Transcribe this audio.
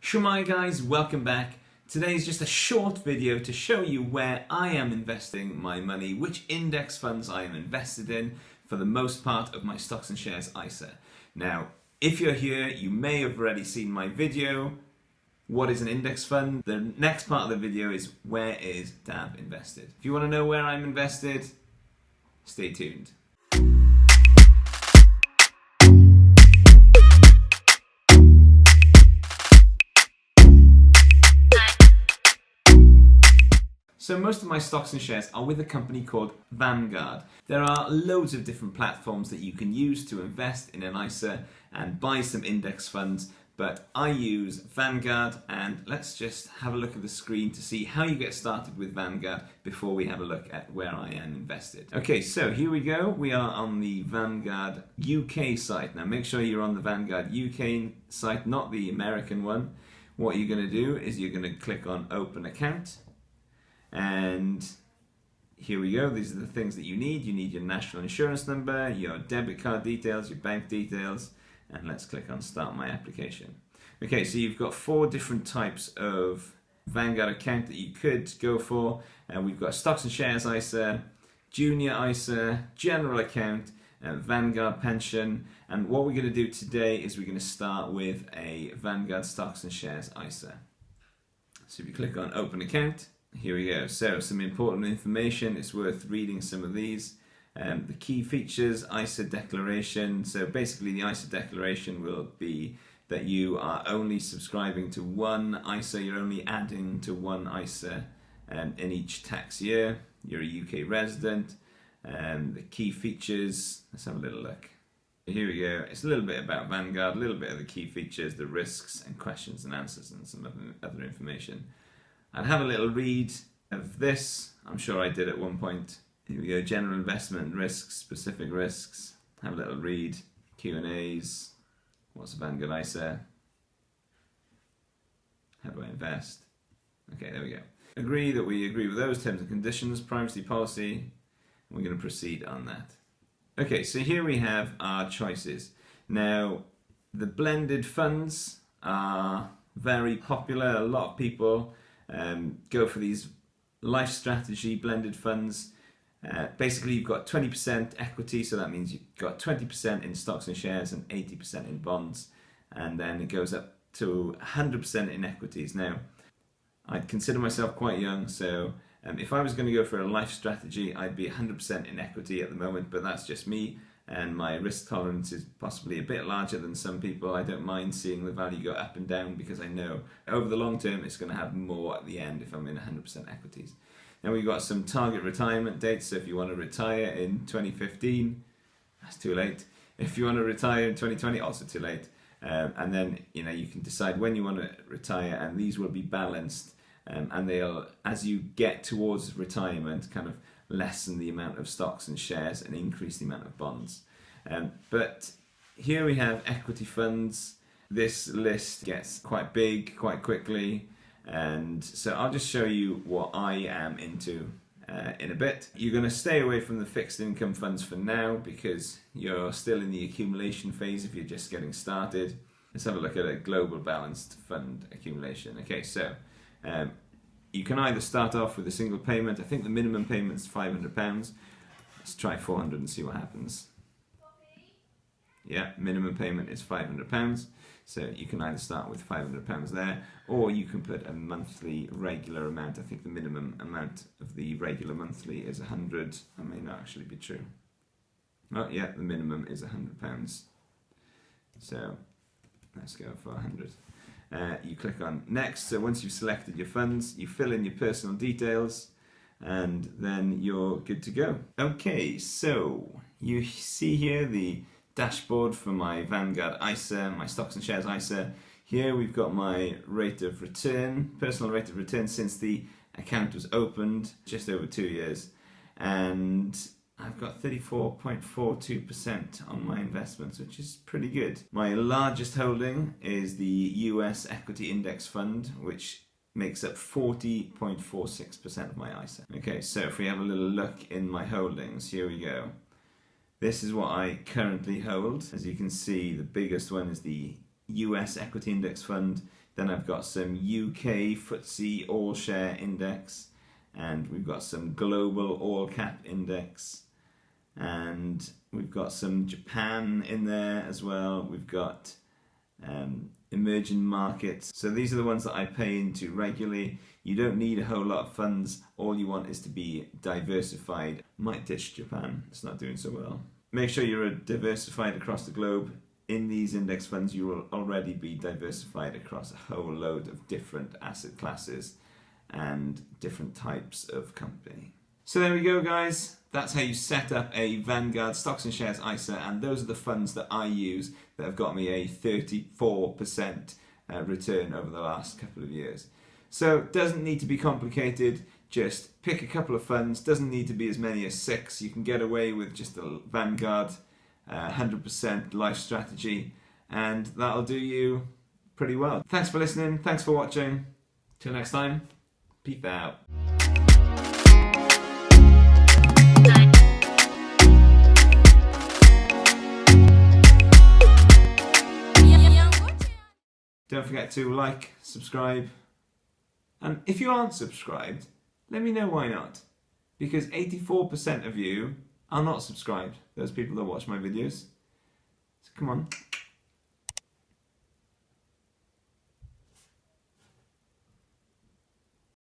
Shemai guys, welcome back. Today is just a short video to show you where I am investing my money, which index funds I am invested in for the most part of my stocks and shares ISA. Now, if you're here, you may have already seen my video, what is an index fund? The next part of the video is where is DAB invested. If you want to know where I'm invested, stay tuned. So most of my stocks and shares are with a company called Vanguard. There are loads of different platforms that you can use to invest in an ISA and buy some index funds, but I use Vanguard, and let's just have a look at the screen to see how you get started with Vanguard before we have a look at where I am invested. Okay, so here we go. We are on the Vanguard UK site. Now make sure you're on the Vanguard UK site, not the American one. What you're going to do is you're going to click on Open Account. And here we go. These are the things that you need. You need your national insurance number, your debit card details, your bank details, and let's click on Start My Application. Okay, so you've got 4 different types of Vanguard account that you could go for. We've got Stocks and Shares ISA, Junior ISA, General Account, Vanguard Pension, and what we're going to do today is we're going to start with a Vanguard Stocks and Shares ISA. So if you click on Open Account, here we go. So some important information. It's worth reading some of these. The key features, ISA declaration. So basically the ISA declaration will be that you are only subscribing to one ISA, you're only adding to one ISA in each tax year. You're a UK resident. The key features, let's have a little look. Here we go. It's a little bit about Vanguard, a little bit of the key features, the risks and questions and answers, and some other information. I'd have a little read of this. I'm sure I did at one point. Here we go, general investment risks, specific risks. Have a little read, Q&As, what's a Vanguard ISA? How do I invest? Okay, there we go. Agree that we agree with those terms and conditions, privacy policy, and we're going to proceed on that. Okay, so here we have our choices. Now, the blended funds are very popular. A lot of people go for these life strategy blended funds. Basically you've got 20% equity, so that means you've got 20% in stocks and shares and 80% in bonds, and then it goes up to 100% in equities. Now I'd consider myself quite young, so if I was going to go for a life strategy, I'd be 100% in equity at the moment, but that's just me, and my risk tolerance is possibly a bit larger than some people. I don't mind seeing the value go up and down because I know over the long term it's going to have more at the end if I'm in 100% equities. Now we've got some target retirement dates, so if you want to retire in 2015, that's too late. If you want to retire in 2020, also too late. And then you can decide when you want to retire, and these will be balanced, and they'll, as you get towards retirement, kind of lessen the amount of stocks and shares and increase the amount of bonds. But here we have equity funds. This list gets quite big quite quickly, and so I'll just show you what I am into in a bit. You're going to stay away from the fixed income funds for now because you're still in the accumulation phase if you're just getting started. Let's have a look at a global balanced fund accumulation. Okay, so you can either start off with a single payment. I think the minimum payment is £500. Let's try 400 and see what happens. Yeah, minimum payment is £500. So you can either start with £500 there, or you can put a monthly regular amount. I think the minimum amount of the regular monthly is 100. That may not actually be true. Oh yeah, the minimum is £100. So let's go for 100. You click on next. So once you've selected your funds, you fill in your personal details, and then you're good to go. Okay, so you see here the dashboard for my Vanguard ISA, my stocks and shares ISA. Here we've got my rate of return, personal rate of return since the account was opened, just over 2 years, and I've got 34.42% on my investments, which is pretty good. My largest holding is the US Equity Index Fund, which makes up 40.46% of my ISA. Okay, so if we have a little look in my holdings, here we go. This is what I currently hold. As you can see, the biggest one is the US Equity Index Fund. Then I've got some UK FTSE All Share Index, and we've got some Global All Cap Index, and we've got some Japan in there as well. We've got emerging markets. So these are the ones that I pay into regularly. You don't need a whole lot of funds. All you want is to be diversified. Might ditch Japan, it's not doing so well. Make sure you're diversified across the globe. In these index funds, you will already be diversified across a whole load of different asset classes and different types of company. So there we go, guys. That's how you set up a Vanguard Stocks and Shares ISA, and those are the funds that I use that have got me a 34% return over the last couple of years. So it doesn't need to be complicated. Just pick a couple of funds. Doesn't need to be as many as 6. You can get away with just a Vanguard 100% life strategy, and that'll do you pretty well. Thanks for listening. Thanks for watching. Till next time, peace out. Don't forget to like, subscribe, and if you aren't subscribed, let me know why not. Because 84% of you are not subscribed, those people that watch my videos. So come on.